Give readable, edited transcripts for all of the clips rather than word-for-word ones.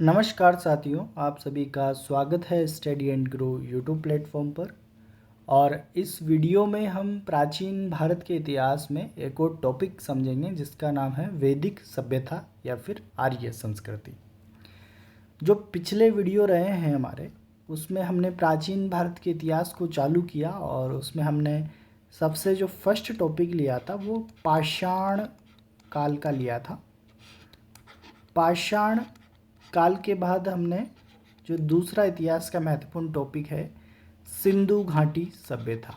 नमस्कार साथियों, आप सभी का स्वागत है study and grow YouTube platform पर। और इस वीडियो में हम प्राचीन भारत के इतिहास में एक और टॉपिक समझेंगे जिसका नाम है वैदिक सभ्यता या फिर आर्य संस्कृति। जो पिछले वीडियो रहे हैं हमारे, उसमें हमने प्राचीन भारत के इतिहास को चालू किया और उसमें हमने सबसे जो फर्स्ट टॉपिक लिया था वो पाषाण काल का लिया था। पाषाण काल के बाद हमने जो दूसरा इतिहास का महत्वपूर्ण टॉपिक है सिंधु घाटी सभ्यता,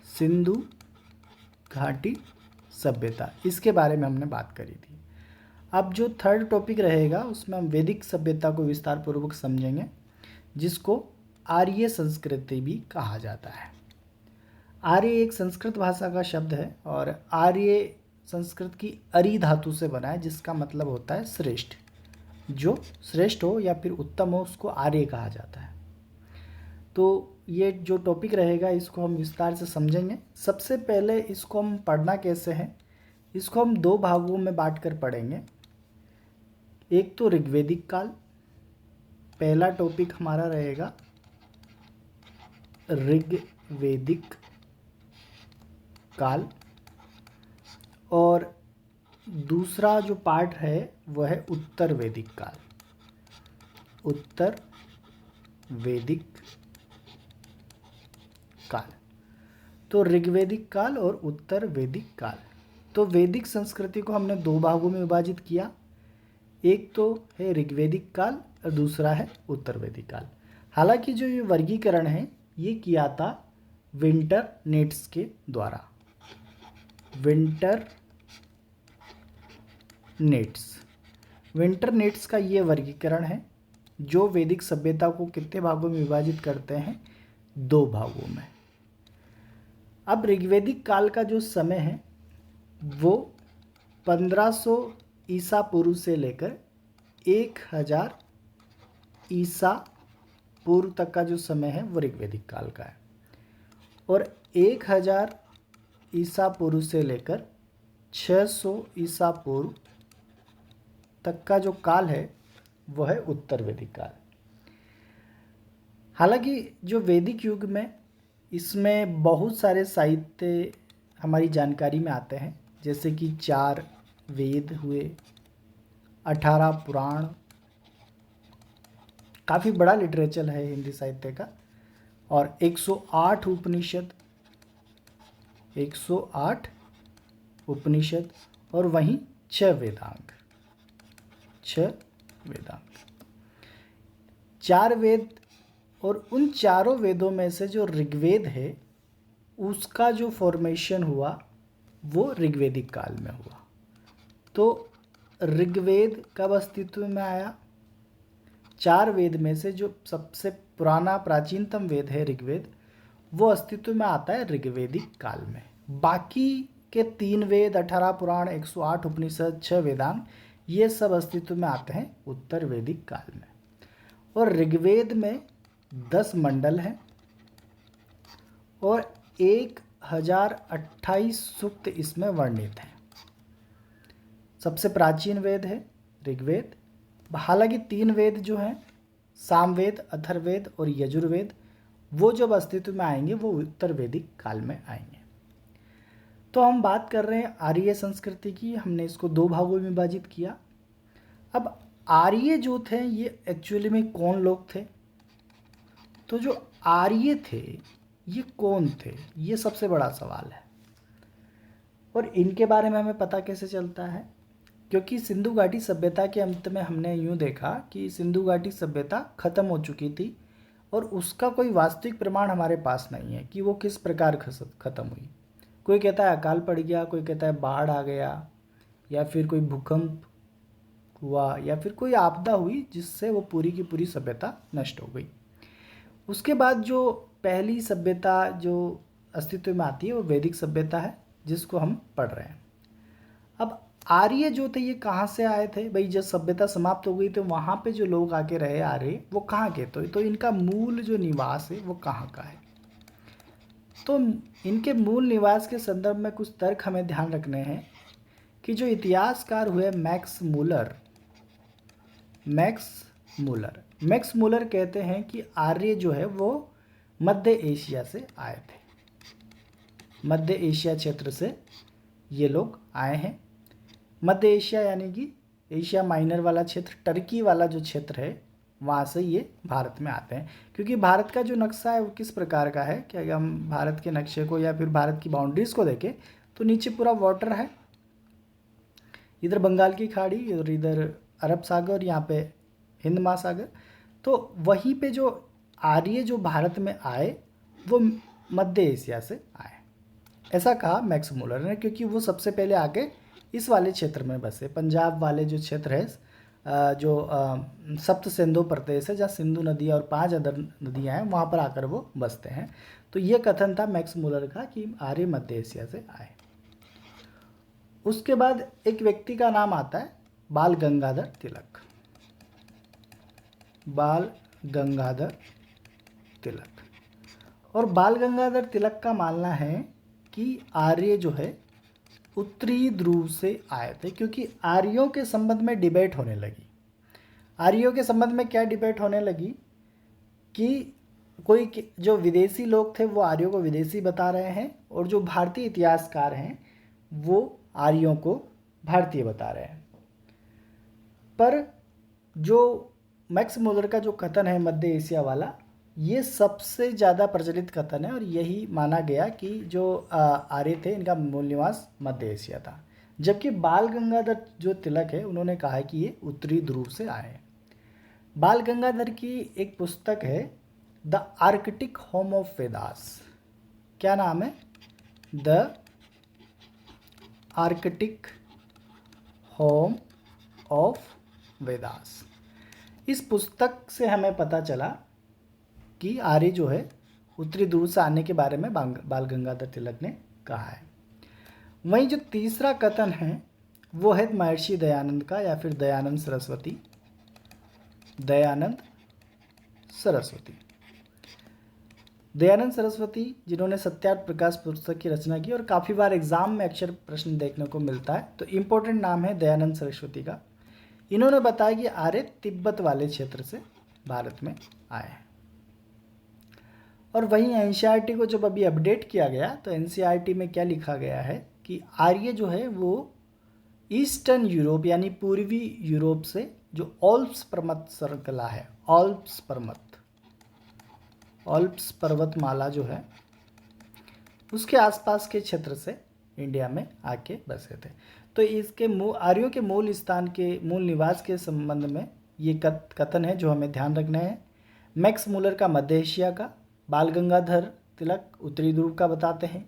सिंधु घाटी सभ्यता, इसके बारे में हमने बात करी थी। अब जो थर्ड टॉपिक रहेगा उसमें हम वैदिक सभ्यता को विस्तार पूर्वक समझेंगे, जिसको आर्य संस्कृति भी कहा जाता है। आर्य एक संस्कृत भाषा का शब्द है और आर्य संस्कृत की अरि धातु से बना है, जिसका मतलब होता है श्रेष्ठ। जो श्रेष्ठ हो या फिर उत्तम हो उसको आर्य कहा जाता है। तो ये जो टॉपिक रहेगा इसको हम विस्तार से समझेंगे। सबसे पहले इसको हम पढ़ना कैसे है, इसको हम दो भागों में बांट कर पढ़ेंगे। एक तो ऋग्वेदिक काल, पहला टॉपिक हमारा रहेगा ऋग्वेदिक काल, और दूसरा जो पार्ट है वह है उत्तर वैदिक काल। उत्तर वैदिक काल, तो ऋग्वेदिक काल और उत्तर वैदिक काल। तो वैदिक संस्कृति को हमने दो भागों में विभाजित किया, एक तो है ऋग्वेदिक काल और दूसरा है उत्तर वैदिक काल। हालांकि जो ये वर्गीकरण है ये किया था विंटर नेट्स के द्वारा। विंटर नेट्स का ये वर्गीकरण है जो वैदिक सभ्यता को कितने भागों में विभाजित करते हैं, दो भागों में। अब ऋग्वेदिक काल का जो समय है वो 1500 ईसा पूर्व से लेकर 1000 ईसा पूर्व तक का जो समय है वो ऋग्वेदिक काल का है, और 1000 ईसा पूर्व से लेकर 600 ईसा पूर्व तक का जो काल है वह है उत्तर वैदिक काल। हालांकि जो वैदिक युग में इसमें बहुत सारे साहित्य हमारी जानकारी में आते हैं, जैसे कि 4 वेद हुए, 18 पुराण, काफ़ी बड़ा लिटरेचर है हिंदी साहित्य का, और 108 उपनिषद, 108 उपनिषद, और वहीं 6 वेदांग, 6 वेदांग, 4 वेद। और उन चारों वेदों में से जो ऋग्वेद है उसका जो फॉर्मेशन हुआ वो ऋग्वेदिक काल में हुआ। तो ऋग्वेद कब अस्तित्व में आया? 4 वेद में से जो सबसे पुराना प्राचीनतम वेद है ऋग्वेद, वो अस्तित्व में आता है ऋग्वेदिक काल में। बाकी के 3 वेद, 18 पुराण, 108 उपनिषद, 6 वेदांग, ये सब अस्तित्व में आते हैं उत्तर वैदिक काल में। और ऋग्वेद में 10 मंडल हैं और 1028 सूक्त इसमें वर्णित हैं। सबसे प्राचीन वेद है ऋग्वेद। हालांकि 3 वेद जो हैं, सामवेद, अथर्ववेद और यजुर्वेद, वो जब अस्तित्व में आएंगे वो उत्तर वैदिक काल में आएंगे। तो हम बात कर रहे हैं आर्य संस्कृति की। हमने इसको दो भागों में विभाजित किया। अब आर्य जो थे ये एक्चुअली में कौन लोग थे? तो जो आर्य थे ये कौन थे, ये सबसे बड़ा सवाल है। और इनके बारे में हमें पता कैसे चलता है? क्योंकि सिंधु घाटी सभ्यता के अंत में हमने यूँ देखा कि सिंधु घाटी सभ्यता खत्म हो चुकी थी और उसका कोई वास्तविक प्रमाण हमारे पास नहीं है कि वो किस प्रकार खत्म हुई। कोई कहता है अकाल पड़ गया, कोई कहता है बाढ़ आ गया, या फिर कोई भूकंप हुआ, या फिर कोई आपदा हुई जिससे वो पूरी की पूरी सभ्यता नष्ट हो गई। उसके बाद जो पहली सभ्यता जो अस्तित्व में आती है वो वैदिक सभ्यता है, जिसको हम पढ़ रहे हैं। अब आर्य जो थे ये कहाँ से आए थे भाई? जब सभ्यता समाप्त हो गई तो वहाँ पे जो लोग आके रहे आर्य, वो कहाँ के? तो इनका मूल जो निवास है वो कहाँ का है? तो इनके मूल निवास के संदर्भ में कुछ तर्क हमें ध्यान रखने हैं कि जो इतिहासकार हुए Max Muller, Max Muller. Max Muller कहते हैं कि आर्य जो है वो मध्य एशिया से आए थे, मध्य एशिया क्षेत्र से ये लोग आए हैं। मध्य एशिया यानी कि एशिया माइनर वाला क्षेत्र, टर्की वाला जो क्षेत्र है, वहाँ से ये भारत में आते हैं। क्योंकि भारत का जो नक्शा है वो किस प्रकार का है कि अगर हम भारत के नक्शे को या फिर भारत की बाउंड्रीज़ को देखें तो नीचे पूरा वाटर है, इधर बंगाल की खाड़ी और इधर अरब सागर और यहाँ पे हिंद महासागर। तो वहीं पे जो आर्य जो भारत में आए वो मध्य एशिया से आए, ऐसा कहा मैक्स मूलर ने, क्योंकि वो सबसे पहले आके इस वाले क्षेत्र में बसे। पंजाब वाले जो क्षेत्र है, जो सप्त सिंधु प्रदेश है, जहाँ सिंधु नदी और 5 अदर नदियाँ हैं, वहाँ पर आकर वो बसते हैं। तो ये कथन था मैक्स मूलर का कि आर्य मध्य एशिया से आए। उसके बाद एक व्यक्ति का नाम आता है बाल गंगाधर तिलक। बाल गंगाधर तिलक। और बाल गंगाधर तिलक का मानना है कि आर्य जो है उत्तरी ध्रुव से आए थे, क्योंकि आर्यों के संबंध में डिबेट होने लगी। आर्यों के संबंध में क्या डिबेट होने लगी कि कोई जो विदेशी लोग थे वो आर्यों को विदेशी बता रहे हैं, और जो भारतीय इतिहासकार हैं वो आर्यों को भारतीय बता रहे हैं। पर जो मैक्स मूलर का जो कथन है मध्य एशिया वाला, ये सबसे ज़्यादा प्रचलित कथन है, और यही माना गया कि जो आर्य थे इनका मूल निवास मध्य एशिया था। जबकि बाल गंगाधर जो तिलक है उन्होंने कहा है कि ये उत्तरी ध्रुव से आए। बाल गंगाधर की एक पुस्तक है the Arctic home of Vedas. क्या नाम है? The Arctic home of Vedas. इस पुस्तक से हमें पता चला कि आर्य जो है उत्तरी ध्रुव से आने के बारे में बाल गंगाधर तिलक ने कहा है। वहीं जो तीसरा कथन है वो है महर्षि दयानंद का, या फिर दयानंद सरस्वती। दयानंद सरस्वती। दयानंद सरस्वती जिन्होंने सत्यार्थ प्रकाश पुस्तक की रचना की, और काफ़ी बार एग्जाम में अक्सर प्रश्न देखने को मिलता है, तो इम्पोर्टेंट नाम है दयानंद सरस्वती का। इन्होंने बताया कि आर्य तिब्बत वाले क्षेत्र से भारत में आए हैं। और वहीं एनसीईआरटी को जब अभी अपडेट किया गया तो एनसीईआरटी में क्या लिखा गया है कि आर्य जो है वो ईस्टर्न यूरोप यानी पूर्वी यूरोप से जो ऑल्प्स पर्वत श्रृंखला है, ऑल्प्स पर्वतमाला जो है उसके आसपास के क्षेत्र से इंडिया में आके बसे थे। तो इसके आर्यों के मूल स्थान के मूल निवास के संबंध में ये कथन है जो हमें ध्यान रखना है। मैक्स मूलर का मध्य एशिया का, बाल गंगाधर तिलक उत्तरी ध्रुव का बताते हैं,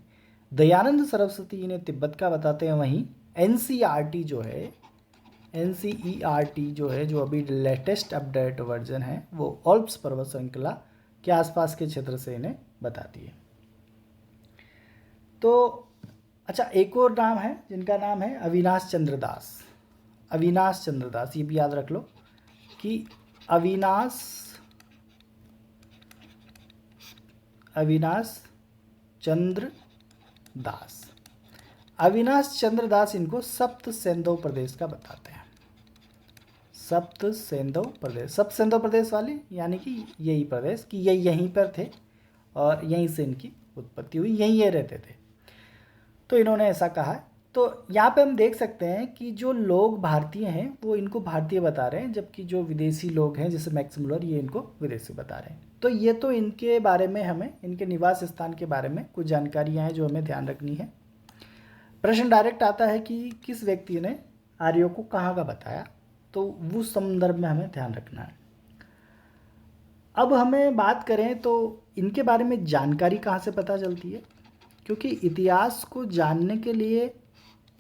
दयानंद सरस्वती इन्हें तिब्बत का बताते हैं। वहीं एनसीईआरटी जो है जो अभी लेटेस्ट अपडेट वर्जन है वो ऑल्प्स पर्वत श्रृंखला के आसपास के क्षेत्र से इन्हें बताती है। तो अच्छा, एक और नाम है जिनका नाम है अविनाश चंद्र दास। अविनाश चंद्र दास, ये भी याद रख लो कि अविनाश चंद्र दास। अविनाश चंद्र दास इनको सप्त सेंधव प्रदेश का बताते हैं। सप्त सेंधव प्रदेश वाले यानी कि यही प्रदेश कि ये यहीं पर थे और यहीं से इनकी उत्पत्ति हुई, यहीं ये रहते थे, तो इन्होंने ऐसा कहा है। तो यहाँ पे हम देख सकते हैं कि जो लोग भारतीय हैं वो इनको भारतीय बता रहे हैं, जबकि जो विदेशी लोग हैं जैसे मैक्स मूलर ये इनको विदेशी बता रहे हैं। तो ये तो इनके बारे में हमें इनके निवास स्थान के बारे में कुछ जानकारियाँ हैं जो हमें ध्यान रखनी है। प्रश्न डायरेक्ट आता है कि किस व्यक्ति ने आर्यों को कहाँ का बताया, तो उस संदर्भ में हमें ध्यान रखना है। अब हमें बात करें तो इनके बारे में जानकारी कहाँ से पता चलती है, क्योंकि इतिहास को जानने के लिए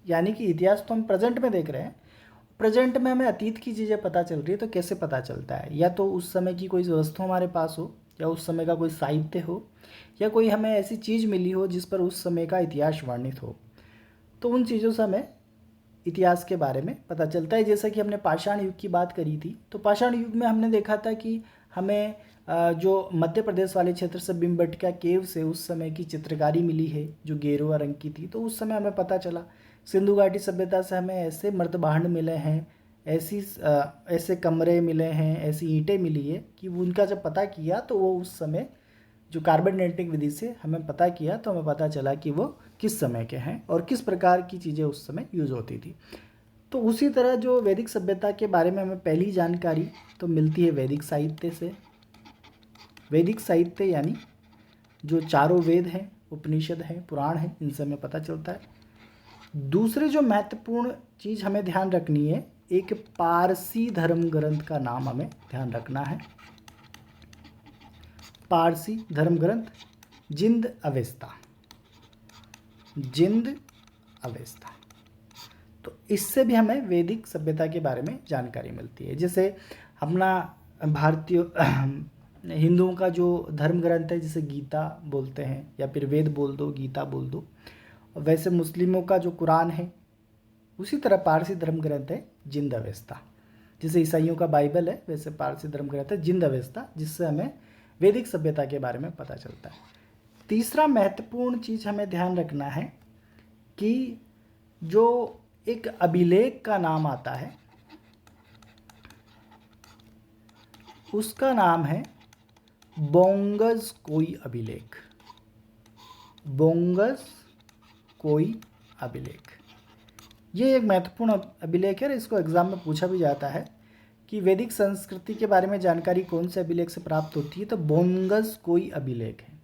यानी कि इतिहास तो हम प्रेजेंट में देख रहे हैं, प्रेजेंट में हमें अतीत की चीज़ें पता चल रही है, तो कैसे पता चलता है? या तो उस समय की कोई वस्तु हमारे पास हो, या उस समय का कोई साहित्य हो, या कोई हमें ऐसी चीज़ मिली हो जिस पर उस समय का इतिहास वर्णित हो, तो उन चीज़ों से हमें इतिहास के बारे में पता चलता है। जैसा कि हमने पाषाण युग की बात करी थी, तो पाषाण युग में हमने देखा था कि हमें जो मध्य प्रदेश वाले क्षेत्र से भीमबेटका केव से उस समय की चित्रकारी मिली है जो गेरुआ रंग की थी, तो उस समय हमें पता चला। सिंधु घाटी सभ्यता से हमें ऐसे मृतभांड मिले हैं ऐसे कमरे मिले हैं, ऐसी ईंटें मिली है कि उनका जब पता किया तो वो उस समय जो कार्बन डेटिंग विधि से हमें पता किया तो हमें पता चला कि वो किस समय के हैं और किस प्रकार की चीज़ें उस समय यूज़ होती थी। तो उसी तरह जो वैदिक सभ्यता के बारे में हमें पहली जानकारी तो मिलती है वैदिक साहित्य से। वैदिक साहित्य यानी जो चारों वेद हैं, उपनिषद हैं, पुराण हैं, इनसे हमें पता चलता है। दूसरी जो महत्वपूर्ण चीज़ हमें ध्यान रखनी है, एक पारसी धर्म ग्रंथ का नाम हमें ध्यान रखना है। पारसी धर्म ग्रंथ जिंद अवेस्ता। जिंद अवेस्ता, तो इससे भी हमें वैदिक सभ्यता के बारे में जानकारी मिलती है। जैसे अपना भारतीय हिंदुओं का जो धर्म ग्रंथ है जिसे गीता बोलते हैं या फिर वेद बोल दो, गीता बोल दो, वैसे मुस्लिमों का जो कुरान है उसी तरह पारसी धर्म ग्रंथ है जिंद अवेस्ता। जैसे ईसाइयों का बाइबल है वैसे पारसी धर्म ग्रंथ है जिंद अवेस्ता, जिससे हमें वैदिक सभ्यता के बारे में पता चलता है। तीसरा महत्वपूर्ण चीज़ हमें ध्यान रखना है कि जो एक अभिलेख का नाम आता है उसका नाम है बोंगस कोई अभिलेख। बोंगस कोई अभिलेख, ये एक महत्वपूर्ण अभिलेख है। इसको एग्जाम में पूछा भी जाता है कि वैदिक संस्कृति के बारे में जानकारी कौन से अभिलेख से प्राप्त होती है, तो बोंगस कोई अभिलेख है।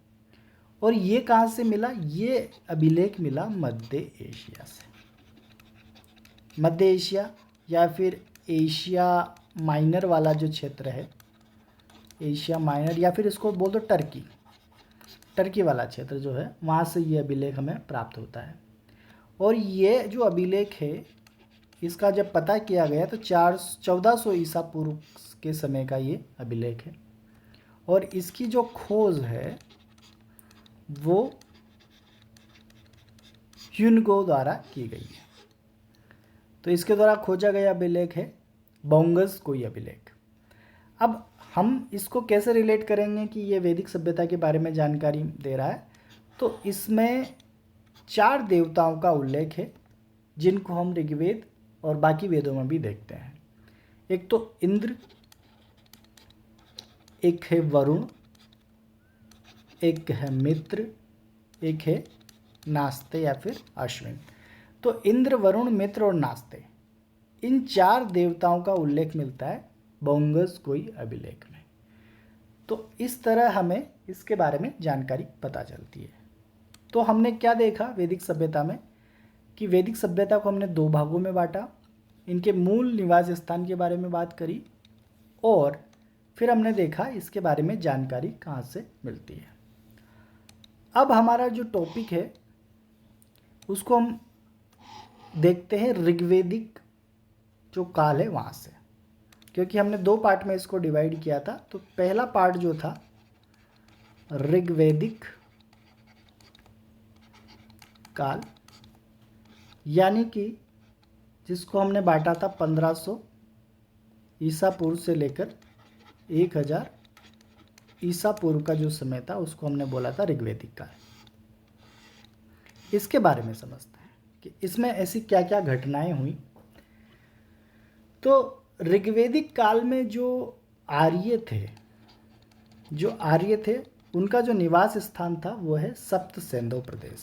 और ये कहाँ से मिला? ये अभिलेख मिला मध्य एशिया से। मध्य एशिया या फिर एशिया माइनर वाला जो क्षेत्र है, एशिया माइनर या फिर इसको बोल दो टर्की, टर्की वाला क्षेत्र जो है वहाँ से ये अभिलेख हमें प्राप्त होता है। और ये जो अभिलेख है इसका जब पता किया गया तो 1400 ईसा पूर्व के समय का ये अभिलेख है। और इसकी जो खोज है वो ह्यूनगो द्वारा की गई है। तो इसके द्वारा खोजा गया अभिलेख है बोंगस कोई अभिलेख। अब हम इसको कैसे रिलेट करेंगे कि ये वैदिक सभ्यता के बारे में जानकारी दे रहा है, तो इसमें 4 देवताओं का उल्लेख है जिनको हम ऋग्वेद और बाकी वेदों में भी देखते हैं। एक तो इंद्र, एक है वरुण, एक है मित्र, एक है नास्ते या फिर अश्विन। तो इंद्र, वरुण, मित्र और नास्ते, इन 4 देवताओं का उल्लेख मिलता है बोंगस कोई अभिलेख में। तो इस तरह हमें इसके बारे में जानकारी पता चलती है। तो हमने क्या देखा वैदिक सभ्यता में कि वैदिक सभ्यता को हमने 2 भागों में बांटा, इनके मूल निवास स्थान के बारे में बात करी और फिर हमने देखा इसके बारे में जानकारी कहाँ से मिलती है। अब हमारा जो टॉपिक है उसको हम देखते हैं ऋग्वेदिक जो काल है वहाँ से, क्योंकि हमने 2 पार्ट में इसको डिवाइड किया था। तो पहला पार्ट जो था ऋग्वेदिक काल, यानी कि जिसको हमने बांटा था 1500 ईसा पूर्व से लेकर 1000 ईसा पूर्व का जो समय था उसको हमने बोला था ऋग्वेदिक काल। इसके बारे में समझते हैं कि इसमें ऐसी क्या क्या घटनाएं हुई। तो ऋग्वेदिक काल में जो आर्य थे उनका जो निवास स्थान था वो है सप्त सेंधो प्रदेश।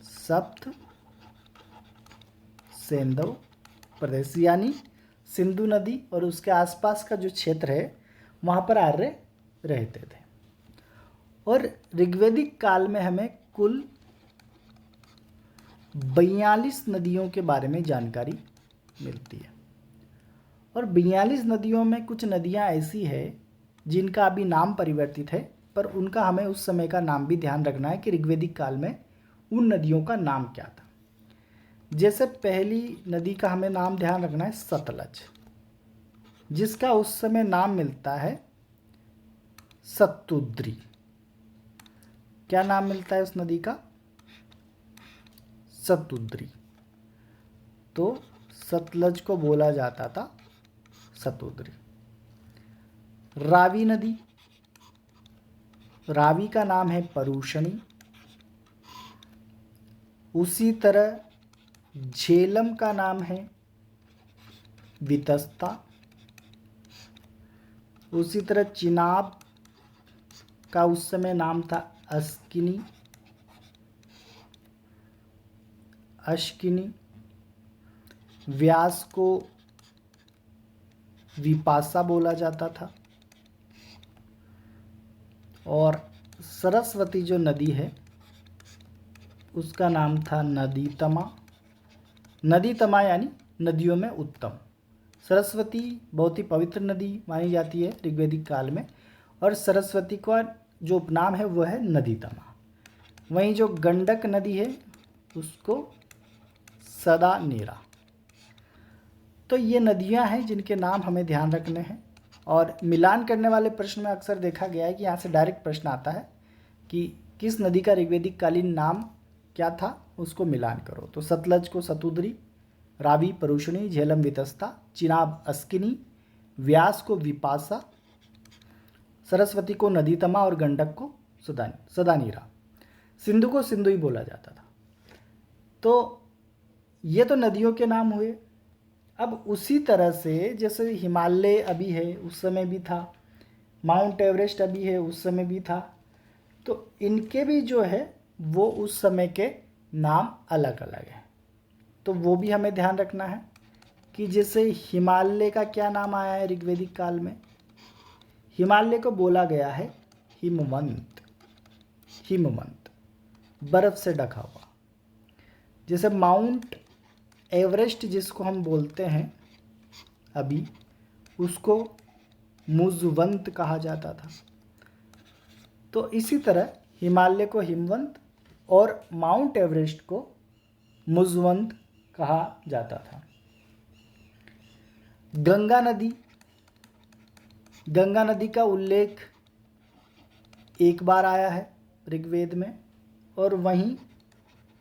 सप्त सेंधो प्रदेश यानी सिंधु नदी और उसके आसपास का जो क्षेत्र है वहाँ पर आर्य रहते थे। और ऋग्वेदिक काल में हमें कुल 42 नदियों के बारे में जानकारी मिलती है। और 42 नदियों में कुछ नदियाँ ऐसी है जिनका अभी नाम परिवर्तित है, पर उनका हमें उस समय का नाम भी ध्यान रखना है कि ऋग्वेदिक काल में उन नदियों का नाम क्या था। जैसे पहली नदी का हमें नाम ध्यान रखना है सतलज, जिसका उस समय नाम मिलता है सतुद्री। क्या नाम मिलता है उस नदी का? सतुद्री। तो सतलज को बोला जाता था सतुद्री। रावी नदी, रावी का नाम है परूषणी। उसी तरह झेलम का नाम है वितस्ता। उसी तरह चिनाब का उस समय नाम था अस्किनी, अश्किनी। व्यास को विपासा बोला जाता था। और सरस्वती जो नदी है उसका नाम था नदीतमा। नदीतमा यानी नदियों में उत्तम। सरस्वती बहुत ही पवित्र नदी मानी जाती है ऋग्वैदिक काल में, और सरस्वती का जो उपनाम है वह है नदीतमा। वहीं जो गंडक नदी है उसको सदा नीरा। तो ये नदियां हैं जिनके नाम हमें ध्यान रखने हैं। और मिलान करने वाले प्रश्न में अक्सर देखा गया है कि यहाँ से डायरेक्ट प्रश्न आता है कि किस नदी का ऋग्वैदिक कालीन नाम क्या था, उसको मिलान करो। तो सतलज को सतुद्री, रावी परुषणी, झेलम वितस्ता, चिनाब अस्किनी, व्यास को विपासा, सरस्वती को नदीतमा और गंडक को सदानीरा। सिंधु को सिंधु ही बोला जाता था। तो ये तो नदियों के नाम हुए। अब उसी तरह से जैसे हिमालय अभी है उस समय भी था, माउंट एवरेस्ट अभी है उस समय भी था, तो इनके भी जो है वो उस समय के नाम अलग अलग हैं। तो वो भी हमें ध्यान रखना है कि जैसे हिमालय का क्या नाम आया है ऋग्वैदिक काल में। हिमालय को बोला गया है हिमवंत। हिमवंत बर्फ से ढका हुआ। जैसे माउंट एवरेस्ट जिसको हम बोलते हैं अभी, उसको मुजवंत कहा जाता था। तो इसी तरह हिमालय को हिमवंत और माउंट एवरेस्ट को मुजवंत कहा जाता था। गंगा नदी का उल्लेख एक बार आया है ऋग्वेद में, और वहीं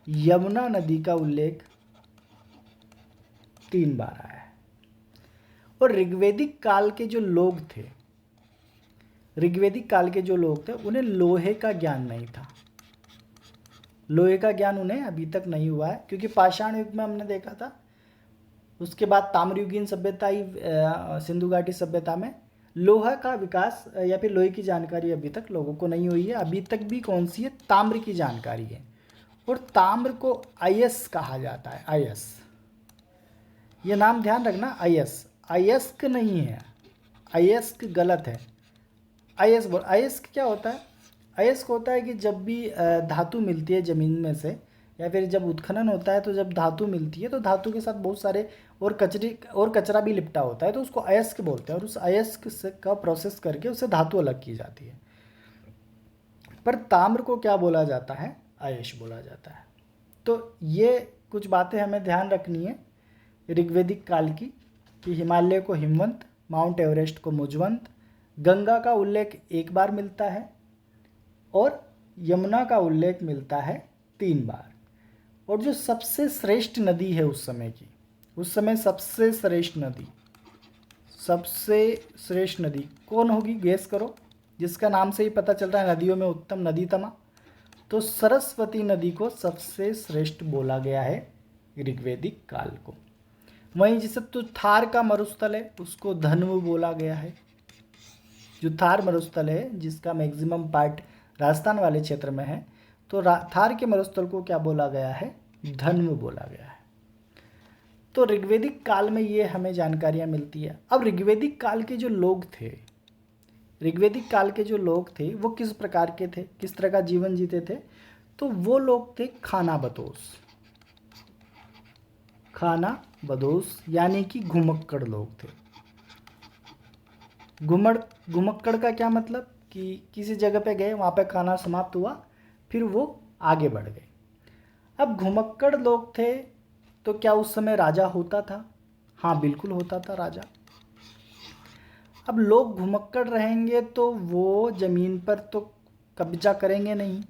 यमुना नदी का उल्लेख 3 बार आया है। और ऋग्वैदिक काल के जो लोग थे, उन्हें लोहे का ज्ञान नहीं था। लोहे का ज्ञान उन्हें अभी तक नहीं हुआ है, क्योंकि पाषाण युग में हमने देखा था, उसके बाद ताम्रयुगीन सभ्यता आई, सिंधु घाटी सभ्यता में लोहा का विकास या फिर लोहे की जानकारी अभी तक लोगों को नहीं हुई है। अभी तक भी कौन सी है, ताम्र की जानकारी है। और ताम्र को अयस कहा जाता है। अयस, ये नाम ध्यान रखना। अयस्क नहीं है, अयस्क गलत है। अयस्क क्या होता है? अयस्क होता है कि जब भी धातु मिलती है ज़मीन में से, या फिर जब उत्खनन होता है तो जब धातु मिलती है तो धातु के साथ बहुत सारे और कचरा भी लिपटा होता है, तो उसको अयस्क बोलते हैं। और उस अयस्क से का प्रोसेस करके उससे धातु अलग की जाती है। पर ताम्र को क्या बोला जाता है? अयश बोला जाता है। तो ये कुछ बातें हमें ध्यान रखनी है ऋग्वैदिक काल की, कि हिमालय को हिमवंत, माउंट एवरेस्ट को मुजवंत, गंगा का उल्लेख एक बार मिलता है और यमुना का उल्लेख मिलता है 3 बार। और जो सबसे श्रेष्ठ नदी है उस समय की, उस समय सबसे श्रेष्ठ नदी कौन होगी? गेस करो, जिसका नाम से ही पता चल रहा है नदियों में उत्तम, नदीतमा। तो सरस्वती नदी को सबसे श्रेष्ठ बोला गया है ऋग्वैदिक काल को। वहीं जिसे तो थार का मरुस्थल है उसको धन्व बोला गया है। जो थार मरुस्थल है जिसका मैक्सिमम पार्ट राजस्थान वाले क्षेत्र में है, तो थार के मरुस्थल को क्या बोला गया है? धन्व बोला गया है। तो ऋग्वैदिक काल में ये हमें जानकारियाँ मिलती है। अब ऋग्वैदिक काल के जो लोग थे वो किस प्रकार के थे, किस तरह का जीवन जीते थे? तो वो लोग थे खानाबदोश यानी कि घुमक्कड़ लोग थे। घुमक्कड़ का क्या मतलब? कि किसी जगह पे गए, वहाँ पे खाना समाप्त हुआ, फिर वो आगे बढ़ गए। अब घुमक्कड़ लोग थे तो क्या उस समय राजा होता था? हाँ, बिल्कुल होता था राजा। अब लोग घुमक्कड़ रहेंगे तो वो ज़मीन पर तो कब्जा करेंगे नहीं,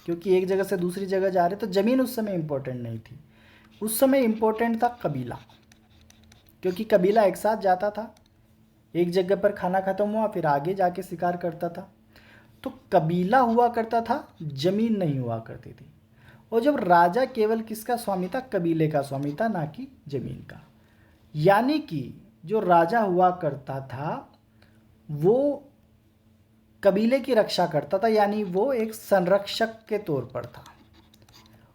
क्योंकि एक जगह से दूसरी जगह जा रहे, तो ज़मीन उस समय इम्पोर्टेंट नहीं थी। उस समय इम्पोर्टेंट था कबीला, क्योंकि कबीला एक साथ जाता था, एक जगह पर खाना ख़त्म हुआ फिर आगे जाके शिकार करता था। तो कबीला हुआ करता था, ज़मीन नहीं हुआ करती थी। और जब राजा केवल किसका स्वामी था? कबीले का स्वामी था, ना कि ज़मीन का। यानी कि जो राजा हुआ करता था वो कबीले की रक्षा करता था, यानी वो एक संरक्षक के तौर पर था।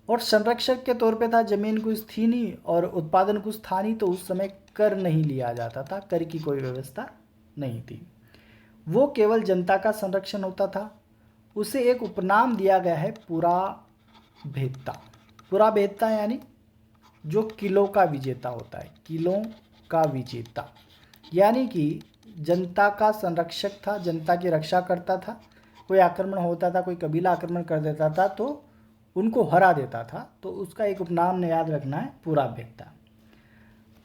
और संरक्षक के तौर पे था, ज़मीन कुछ थी नहीं और उत्पादन कुछ था नहीं, तो उस समय कर नहीं लिया जाता था, कर की कोई व्यवस्था नहीं थी। वो केवल जनता का संरक्षण होता था। उसे एक उपनाम दिया गया है पुरा भेदता। पुरा भेदता यानी जो किलों का विजेता होता है, किलों का विजेता, यानी कि जनता का संरक्षक था, जनता की रक्षा करता था। कोई आक्रमण होता था, कोई कबीला आक्रमण कर देता था तो उनको हरा देता था, तो उसका एक उपनाम ने याद रखना है, पूरा भेदता।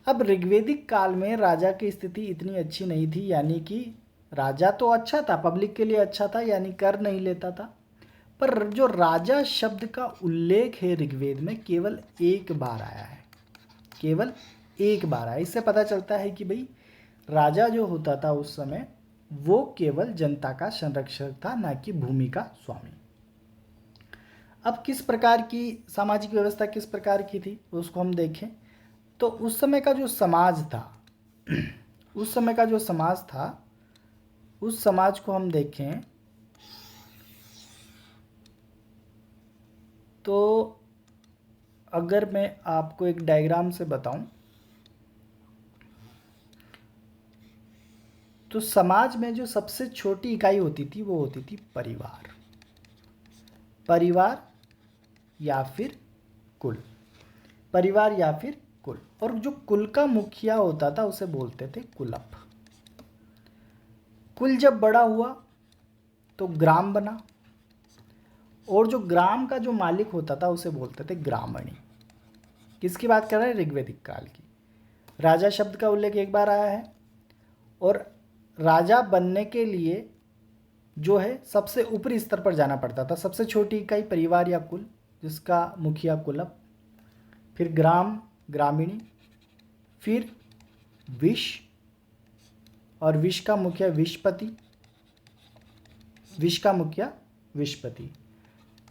अब ऋग्वेदिक काल में राजा की स्थिति इतनी अच्छी नहीं थी, यानी कि राजा तो अच्छा था, पब्लिक के लिए अच्छा था, यानी कर नहीं लेता था, पर जो राजा शब्द का उल्लेख है ऋग्वेद में केवल एक बार आया है, केवल एक बार आया। इससे पता चलता है कि भाई राजा जो होता था उस समय वो केवल जनता का संरक्षक था, ना कि भूमि का स्वामी। अब किस प्रकार की सामाजिक व्यवस्था किस प्रकार की थी उसको हम देखें तो उस समय का जो समाज था उस समय का जो समाज था उस समाज को हम देखें तो अगर मैं आपको एक डायग्राम से बताऊं तो समाज में जो सबसे छोटी इकाई होती थी वो होती थी परिवार। परिवार या फिर कुल, परिवार या फिर कुल। और जो कुल का मुखिया होता था उसे बोलते थे कुलप। कुल जब बड़ा हुआ तो ग्राम बना, और जो ग्राम का जो मालिक होता था उसे बोलते थे ग्रामणी। किसकी बात कर रहे हैं? ऋग्वेदिक काल की। राजा शब्द का उल्लेख एक बार आया है, और राजा बनने के लिए जो है सबसे ऊपरी स्तर पर जाना पड़ता था। सबसे छोटी इकाई परिवार या कुल, जिसका मुखिया कुलप, फिर ग्राम ग्रामीणी, फिर विश, और विश का मुखिया विशपति, विश का मुखिया विशपति,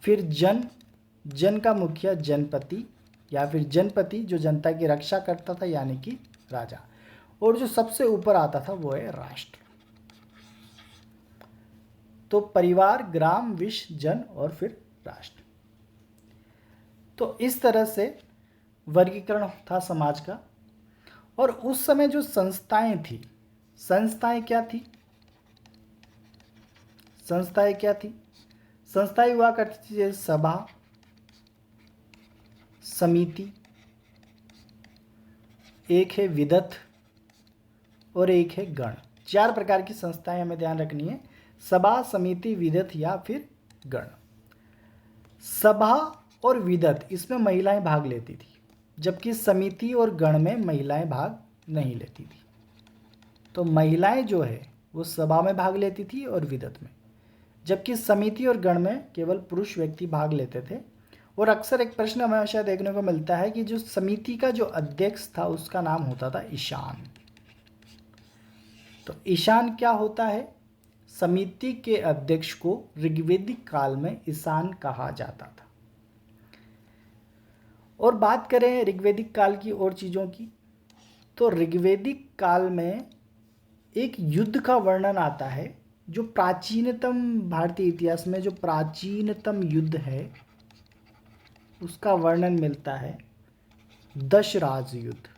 फिर जन, जन का मुखिया जनपति या फिर जनपति जो जनता की रक्षा करता था यानी कि राजा, और जो सबसे ऊपर आता था वो है राष्ट्र। तो परिवार, ग्राम, विश, जन और फिर राष्ट्र। तो इस तरह से वर्गीकरण था समाज का। और उस समय जो संस्थाएं थी, संस्थाएं क्या थी? संस्थाएं क्या थी? संस्थाएं हुआ करती थी जैसे सभा, समिति, एक है विदत और एक है गण। 4 प्रकार की संस्थाएं हमें ध्यान रखनी है, सभा, समिति, विदत या फिर गण। सभा और विदत इसमें महिलाएं भाग लेती थी, जबकि समिति और गण में महिलाएं भाग नहीं लेती थी। तो महिलाएं जो है वो सभा में भाग लेती थी और विदत में, जबकि समिति और गण में केवल पुरुष व्यक्ति भाग लेते थे। और अक्सर एक प्रश्न हमेशा देखने को मिलता है कि जो समिति का जो अध्यक्ष था उसका नाम होता था ईशान। तो ईशान क्या होता है? समिति के अध्यक्ष को ऋग्वेदिक काल में ईशान कहा जाता था। और बात करें ऋग्वेदिक काल की और चीज़ों की, तो ऋग्वेदिक काल में एक युद्ध का वर्णन आता है, जो प्राचीनतम भारतीय इतिहास में जो प्राचीनतम युद्ध है उसका वर्णन मिलता है, दशराज युद्ध।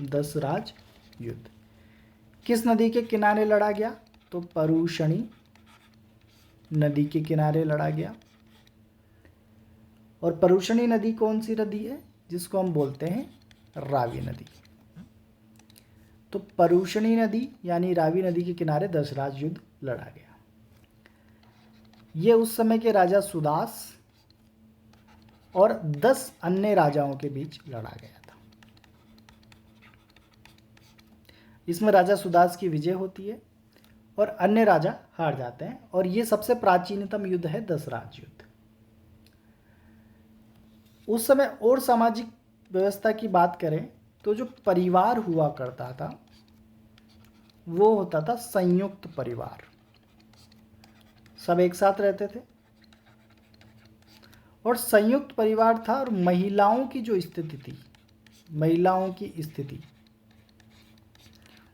दशराज युद्ध किस नदी के किनारे लड़ा गया? तो परुषणी नदी के किनारे लड़ा गया। और परुषणी नदी कौन सी नदी है? जिसको हम बोलते हैं रावी नदी। तो परुषणी नदी यानी रावी नदी के किनारे दशराज युद्ध लड़ा गया। ये उस समय के राजा सुदास और 10 अन्य राजाओं के बीच लड़ा गया था। इसमें राजा सुदास की विजय होती है और अन्य राजा हार जाते हैं, और ये सबसे प्राचीनतम युद्ध है दशराज युद्ध। उस समय और सामाजिक व्यवस्था की बात करें तो जो परिवार हुआ करता था वो होता था संयुक्त परिवार। सब एक साथ रहते थे और संयुक्त परिवार था। और महिलाओं की जो स्थिति थी, महिलाओं की स्थिति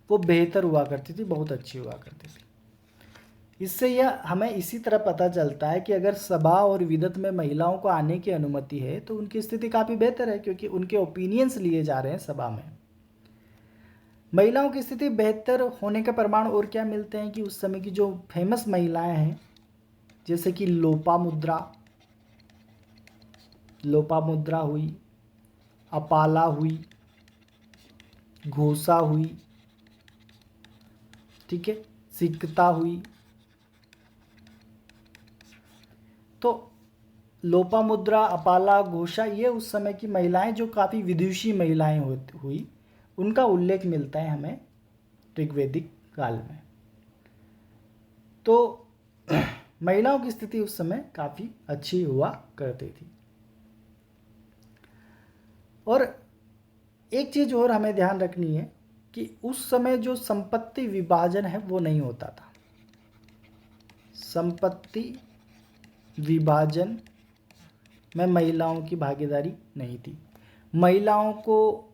वो बेहतर हुआ करती थी, बहुत अच्छी हुआ करती थी। इससे यह हमें इसी तरह पता चलता है कि अगर सभा और विदत में महिलाओं को आने की अनुमति है तो उनकी स्थिति काफ़ी बेहतर है, क्योंकि उनके ओपिनियंस लिए जा रहे हैं सभा में। महिलाओं की स्थिति बेहतर होने का प्रमाण और क्या मिलते हैं कि उस समय की जो फेमस महिलाएं हैं, जैसे कि लोपामुद्रा हुई, अपाला हुई, घोषा हुई, ठीक है, सिकता हुई। तो लोपामुद्रा, अपाला, घोषा, ये उस समय की महिलाएं जो काफ़ी विदुषी महिलाएं हुई, उनका उल्लेख मिलता है हमें ऋग्वेदिक काल में। तो महिलाओं की स्थिति उस समय काफ़ी अच्छी हुआ करती थी। और एक चीज़ और हमें ध्यान रखनी है कि उस समय जो संपत्ति विभाजन है वो नहीं होता था। संपत्ति विभाजन में महिलाओं की भागीदारी नहीं थी। महिलाओं को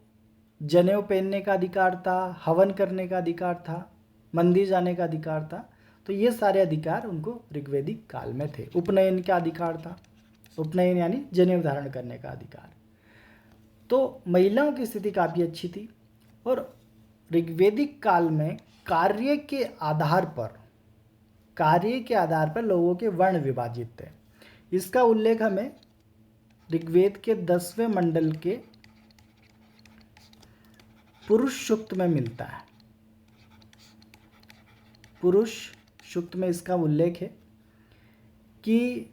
जनेऊ पहनने का अधिकार था, हवन करने का अधिकार था, मंदिर जाने का अधिकार था। तो ये सारे अधिकार उनको ऋग्वेदिक काल में थे। उपनयन का अधिकार था, उपनयन यानी जनेऊ धारण करने का अधिकार। तो महिलाओं की स्थिति काफ़ी अच्छी थी। और ऋग्वेदिक काल में कार्य के आधार पर लोगों के वर्ण विभाजित थे। इसका उल्लेख हमें ऋग्वेद के 10वें मंडल के पुरुष सूक्त में मिलता है। पुरुष सूक्त में इसका उल्लेख है कि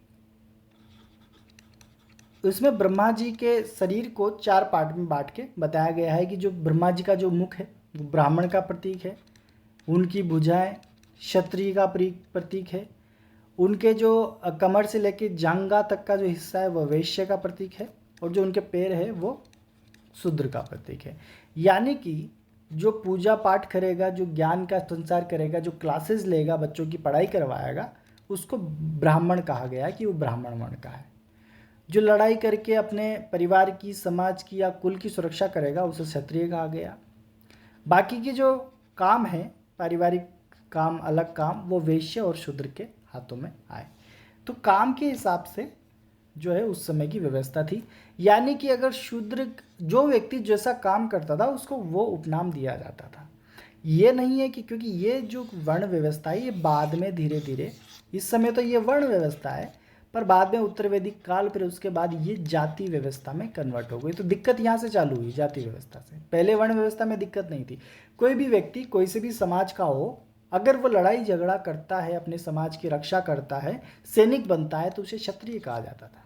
उसमें ब्रह्मा जी के शरीर को 4 पार्ट में बांट के बताया गया है कि जो ब्रह्मा जी का जो मुख है वो ब्राह्मण का प्रतीक है, उनकी भुजाएं क्षत्रिय का प्रतीक है, उनके जो कमर से लेके जांघा तक का जो हिस्सा है वो वैश्य का प्रतीक है, और जो उनके पैर है वो शूद्र का प्रतीक है। यानी कि जो पूजा पाठ करेगा, जो ज्ञान का संचार करेगा, जो क्लासेस लेगा, बच्चों की पढ़ाई करवाएगा, उसको ब्राह्मण कहा गया है कि वो ब्राह्मण वर्ण का है। जो लड़ाई करके अपने परिवार की, समाज की या कुल की सुरक्षा करेगा, उसे क्षत्रिय कहा गया। बाकी के जो काम है, पारिवारिक काम, अलग काम, वो वैश्य और शूद्र के हाथों में आए। तो काम के हिसाब से जो है उस समय की व्यवस्था थी। यानी कि अगर शूद्र, जो व्यक्ति जैसा काम करता था उसको वो उपनाम दिया जाता था। ये नहीं है कि क्योंकि ये जो वर्ण व्यवस्था है ये बाद में धीरे धीरे, इस समय तो ये वर्ण व्यवस्था है, पर बाद में उत्तर वैदिक काल, फिर उसके बाद ये जाति व्यवस्था में कन्वर्ट हो गई। तो दिक्कत यहाँ से चालू हुई, जाति व्यवस्था से। पहले वर्ण व्यवस्था में दिक्कत नहीं थी। कोई भी व्यक्ति कोई से भी समाज का हो, अगर वो लड़ाई झगड़ा करता है, अपने समाज की रक्षा करता है, सैनिक बनता है, तो उसे क्षत्रिय कहा जाता था।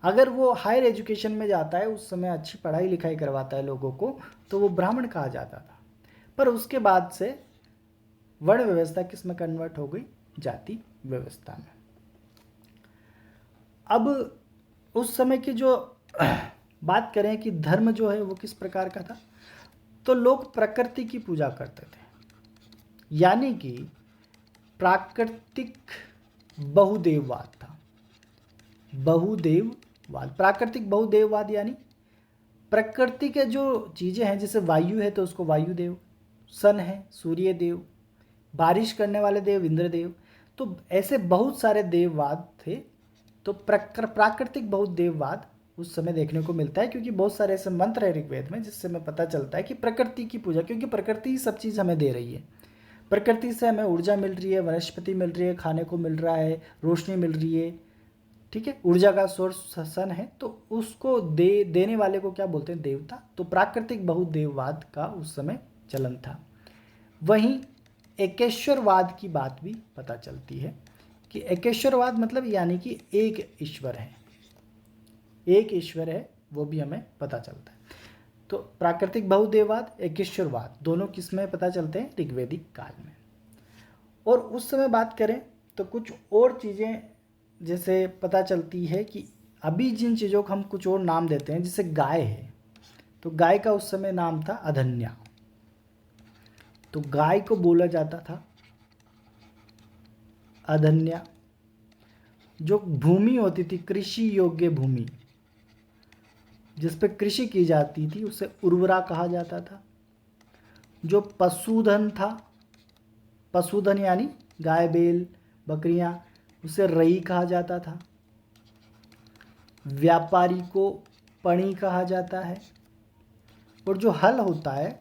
अगर वो हायर एजुकेशन में जाता है, उस समय अच्छी पढ़ाई लिखाई करवाता है लोगों को, तो वो ब्राह्मण कहा जाता था। पर उसके बाद से वर्ण व्यवस्था किस में कन्वर्ट हो गई? जाति व्यवस्था में। अब उस समय की जो बात करें कि धर्म जो है वो किस प्रकार का था, तो लोग प्रकृति की पूजा करते थे। यानी कि प्राकृतिक बहुदेववाद था। बहुदेववाद, प्राकृतिक बहुदेववाद यानी प्रकृति के जो चीज़ें हैं, जैसे वायु है तो उसको वायुदेव, सन है सूर्य देव, बारिश करने वाले देव इंद्रदेव। तो ऐसे बहुत सारे देववाद थे। तो प्राकृतिक बहुदेववाद उस समय देखने को मिलता है, क्योंकि बहुत सारे ऐसे मंत्र है ऋग्वेद में जिससे हमें पता चलता है कि प्रकृति की पूजा, क्योंकि प्रकृति ही सब चीज़ हमें दे रही है। प्रकृति से हमें ऊर्जा मिल रही है, वनस्पति मिल रही है, खाने को मिल रहा है, रोशनी मिल रही है, ठीक है, ऊर्जा का सोर्स सन है, तो उसको देने वाले को क्या बोलते हैं? देवता। तो प्राकृतिक बहुदेववाद का उस समय चलन था। वहीं एकेश्वरवाद की बात भी पता चलती है कि एकेश्वरवाद मतलब यानी कि एक ईश्वर है, एक ईश्वर है, वो भी हमें पता चलता है। तो प्राकृतिक बहुदेववाद, एकेश्वरवाद, दोनों किस में पता चलते हैं? ऋग्वेदिक काल में। और उस समय बात करें तो कुछ और चीज़ें जैसे पता चलती है कि अभी जिन चीज़ों को हम कुछ और नाम देते हैं, जैसे गाय है, तो गाय का उस समय नाम था अधन्या। तो गाय को बोला जाता था अधन्या। जो भूमि होती थी, कृषि योग्य भूमि जिस पे कृषि की जाती थी, उसे उर्वरा कहा जाता था। जो पशुधन था, पशुधन यानी गाय बैल बकरियां, उसे रई कहा जाता था। व्यापारी को पणी कहा जाता है। और जो हल होता है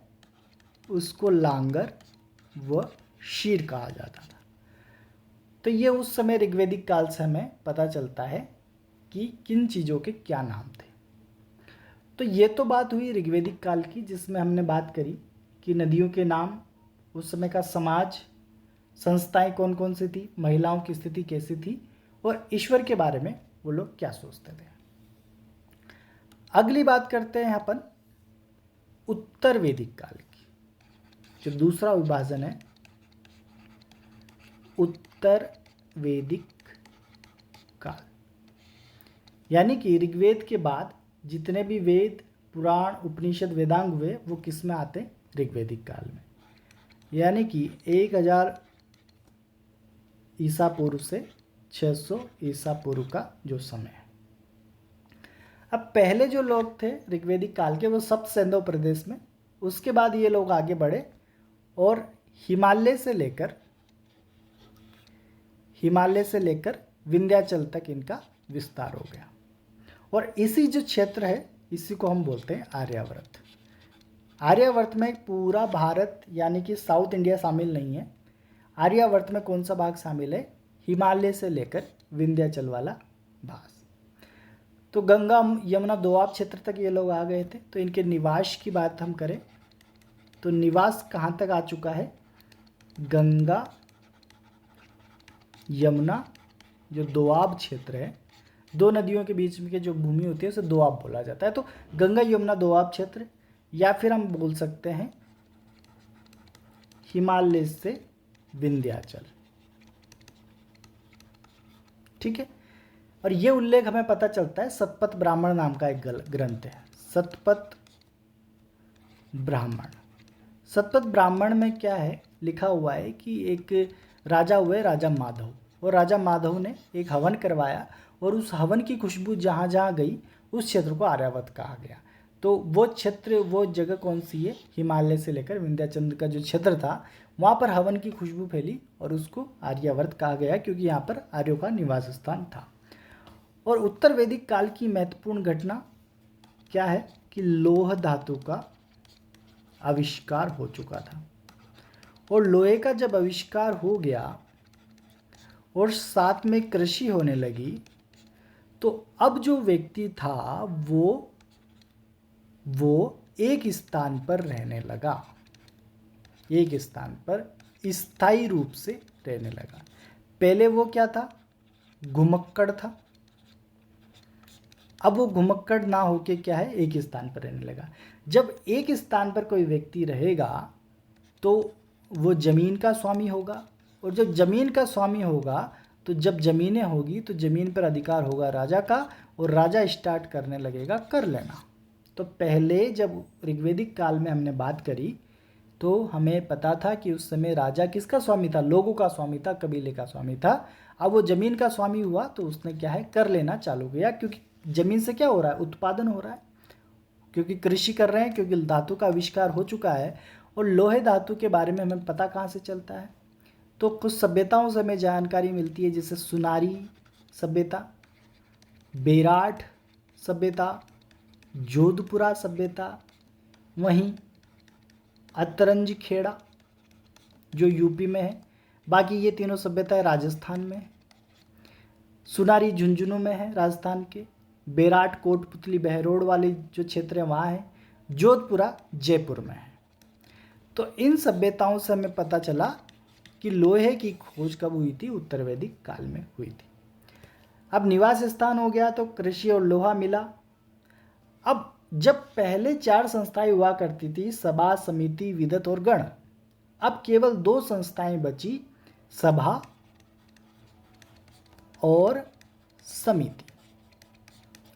उसको लांगर व शीर कहा जाता था। तो ये उस समय ऋग्वेदिक काल से हमें पता चलता है कि किन चीज़ों के क्या नाम थे। तो ये तो बात हुई ऋग्वेदिक काल की, जिसमें हमने बात करी कि नदियों के नाम, उस समय का समाज, संस्थाएं कौन कौन सी थी, महिलाओं की स्थिति कैसी थी, और ईश्वर के बारे में वो लोग क्या सोचते थे। अगली बात करते हैं अपन उत्तर वैदिक काल की। जो दूसरा विभाजन है उत्तर वैदिक काल, यानी कि ऋग्वेद के बाद जितने भी वेद, पुराण, उपनिषद, वेदांग हुए वो किस में आते? ऋग्वेदिक काल में। यानी कि 1000 ईसा पूर्व से 600 ईसा पूर्व का जो समय है। अब पहले जो लोग थे ऋग्वेदिक काल के वो सब सिंधु प्रदेश में, उसके बाद ये लोग आगे बढ़े और हिमालय से लेकर विंध्याचल तक इनका विस्तार हो गया। और इसी जो क्षेत्र है इसी को हम बोलते हैं आर्यावर्त। आर्यावर्त में पूरा भारत यानी कि साउथ इंडिया शामिल नहीं है। आर्यावर्त में कौन सा भाग शामिल है? हिमालय से लेकर विंध्याचल वाला भाग। तो गंगा यमुना दोआब क्षेत्र तक ये लोग आ गए थे। तो इनके निवास की बात हम करें तो निवास कहाँ तक आ चुका है? गंगा यमुना जो दोआब क्षेत्र है, दो नदियों के बीच में की जो भूमि होती है उसे दोआब बोला जाता है। तो गंगा यमुना दोआब क्षेत्र, या फिर हम बोल सकते हैं हिमालय से विंध्याचल। ठीक है। और ये उल्लेख हमें पता चलता है सतपथ ब्राह्मण नाम का एक ग्रंथ है, सतपथ ब्राह्मण। सतपथ ब्राह्मण में क्या है लिखा हुआ है कि एक राजा हुए, राजा माधव, और राजा माधव ने एक हवन करवाया और उस हवन की खुशबू जहाँ जहाँ गई उस क्षेत्र को आर्यावर्त कहा गया। तो वो क्षेत्र, वो जगह कौन सी है? हिमालय से लेकर विंध्याचल का जो क्षेत्र था वहाँ पर हवन की खुशबू फैली और उसको आर्यावर्त कहा गया, क्योंकि यहाँ पर आर्यों का निवास स्थान था। और उत्तर वैदिक काल की महत्वपूर्ण घटना क्या है कि लौह धातु का आविष्कार हो चुका था। और लोहे का जब आविष्कार हो गया और साथ में कृषि होने लगी, तो अब जो व्यक्ति था वो एक स्थान पर रहने लगा, एक स्थान पर स्थायी रूप से रहने लगा। पहले वो क्या था? घुमक्कड़ था। अब वो घुमक्कड़ ना होके क्या है? एक स्थान पर रहने लगा। जब एक स्थान पर कोई व्यक्ति रहेगा तो वो ज़मीन का स्वामी होगा, और जब ज़मीन का स्वामी होगा तो जब ज़मीनें होगी तो ज़मीन पर अधिकार होगा राजा का, और राजा स्टार्ट करने लगेगा कर लेना। तो पहले जब ऋग्वेदिक काल में हमने बात करी तो हमें पता था कि उस समय राजा किसका स्वामी था? लोगों का स्वामी था, कबीले का स्वामी था। अब वो ज़मीन का स्वामी हुआ तो उसने क्या है? कर लेना चालू किया, क्योंकि ज़मीन से क्या हो रहा है? उत्पादन हो रहा है, क्योंकि कृषि कर रहे हैं, क्योंकि धातु का आविष्कार हो चुका है। और लोहे धातु के बारे में हमें पता कहाँ से चलता है? तो कुछ सभ्यताओं से हमें जानकारी मिलती है, जैसे सुनारी सभ्यता, बेराट सभ्यता, जोधपुरा सभ्यता, वहीं अतरंज खेड़ा जो यूपी में है। बाकी ये तीनों सभ्यताएं राजस्थान में है। सुनारी झुंझुनू में है राजस्थान के, बेराट कोटपुतली बहरोड वाले जो क्षेत्र है वहाँ है, जोधपुरा जयपुर में है। तो इन सभ्यताओं से हमें पता चला कि लोहे की खोज कब हुई थी? उत्तर वैदिक काल में हुई थी। अब निवास स्थान हो गया तो कृषि और लोहा मिला। अब जब पहले 4 संस्थाएं हुआ करती थी, सभा, समिति, विदत और गण, अब केवल 2 संस्थाएं बची, सभा और समिति।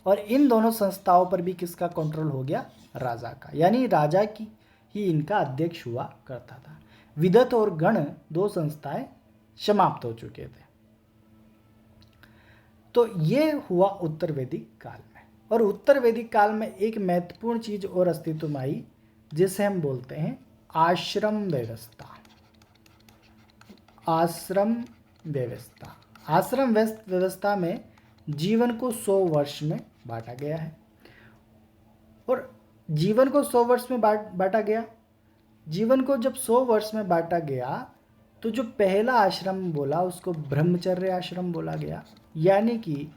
और इन दोनों संस्थाओं पर भी किसका कंट्रोल हो गया? राजा का, यानी राजा की ही इनका अध्यक्ष हुआ करता था। विदत और गण 2 संस्थाएं समाप्त हो चुके थे। तो ये हुआ उत्तर वैदिक काल में। और उत्तर वैदिक काल में एक महत्वपूर्ण चीज और अस्तित्व में आई, जिसे हम बोलते हैं आश्रम व्यवस्था। आश्रम व्यवस्था, आश्रम व्यवस्था में जीवन को 100 वर्ष में बांटा गया है। और जीवन को 100 वर्ष में बांटा गया, जीवन को जब 100 वर्ष में बांटा गया तो जो पहला आश्रम बोला उसको ब्रह्मचर्य आश्रम बोला गया, यानी कि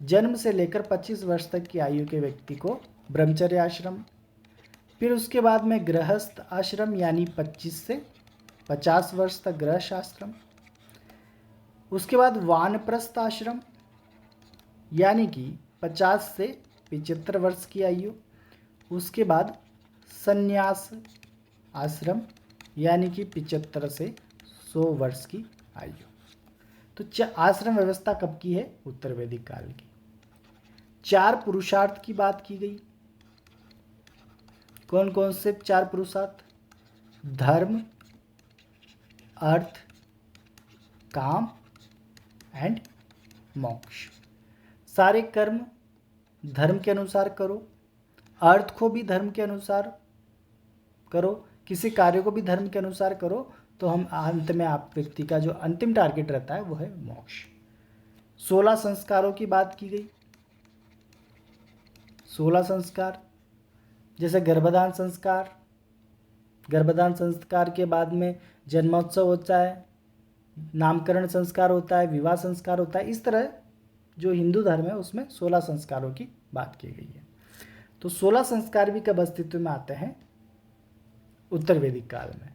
जन्म से लेकर 25 वर्ष तक की आयु के व्यक्ति को ब्रह्मचर्य आश्रम। फिर उसके बाद में गृहस्थ आश्रम, यानी 25 से 50 वर्ष तक गृहस्थ आश्रम। उसके बाद वानप्रस्थ आश्रम, यानी कि 50 से 75 वर्ष की आयु। उसके बाद संन्यास आश्रम, यानी कि 75 से 100 वर्ष की आयु। तो आश्रम व्यवस्था कब की है? उत्तर वैदिक काल की। 4 पुरुषार्थ की बात की गई। कौन कौन से 4 पुरुषार्थ? धर्म, अर्थ, काम एंड मोक्ष। सारे कर्म धर्म के अनुसार करो, अर्थ को भी धर्म के अनुसार करो, किसी कार्य को भी धर्म के अनुसार करो, तो हम अंत में आप व्यक्ति का जो अंतिम टारगेट रहता है वो है मोक्ष। 16 संस्कारों की बात की गई। 16 संस्कार, जैसे गर्भधान संस्कार, गर्भधान संस्कार के बाद में जन्मोत्सव होता है, नामकरण संस्कार होता है, विवाह संस्कार होता है। इस तरह जो हिंदू धर्म है उसमें 16 संस्कारों की बात की गई है। तो 16 संस्कार भी कब अस्तित्व में आते हैं? उत्तर वैदिक काल में।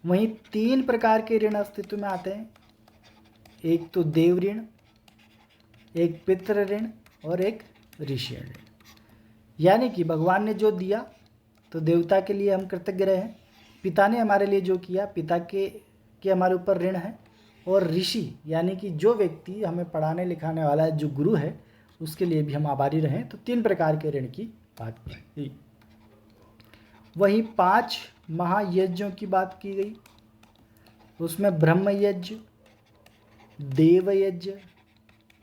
वहीं 3 प्रकार के ऋण अस्तित्व में आते हैं। एक तो देव ऋण, एक पितृ ऋण और एक ऋषि ऋण। यानी कि भगवान ने जो दिया तो देवता के लिए हम कृतज्ञ रहे हैं, पिता ने हमारे लिए जो किया पिता के हमारे ऊपर ऋण है, और ऋषि यानी कि जो व्यक्ति हमें पढ़ाने लिखाने वाला है, जो गुरु है, उसके लिए भी हम आभारी रहें। तो 3 प्रकार के ऋण की बात की। वहीं 5 महायज्ञों की बात की गई। उसमें ब्रह्म यज्ञ, देव यज्ञ,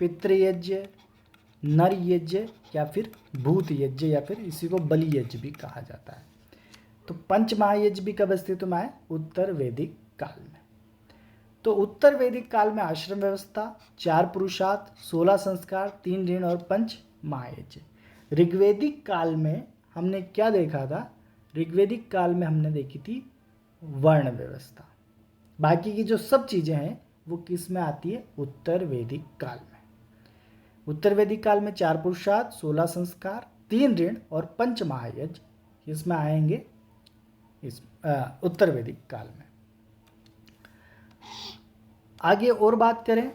पितृयज्ञ, नर यज्ञ या फिर भूत यज्ञ, या फिर इसी को बलि यज्ञ भी कहा जाता है। तो 5 महायज्ञ भी कब अस्तित्व में आए? उत्तर वैदिक काल में। तो उत्तर वैदिक काल में आश्रम व्यवस्था, 4 पुरुषार्थ, 16 संस्कार, 3 ऋण और 5 महायज्ञ। ऋग्वेदिक काल में हमने क्या देखा था? ऋग्वेदिक काल में हमने देखी थी वर्ण व्यवस्था। बाकी की जो सब चीज़ें हैं वो किस में आती है? उत्तर वैदिक काल में। उत्तर वैदिक काल में 4 पुरुषार्थ, 16 संस्कार, 3 ऋण और 5 महायज्ञ इसमें आएंगे इस उत्तर वैदिक काल में। आगे और बात करें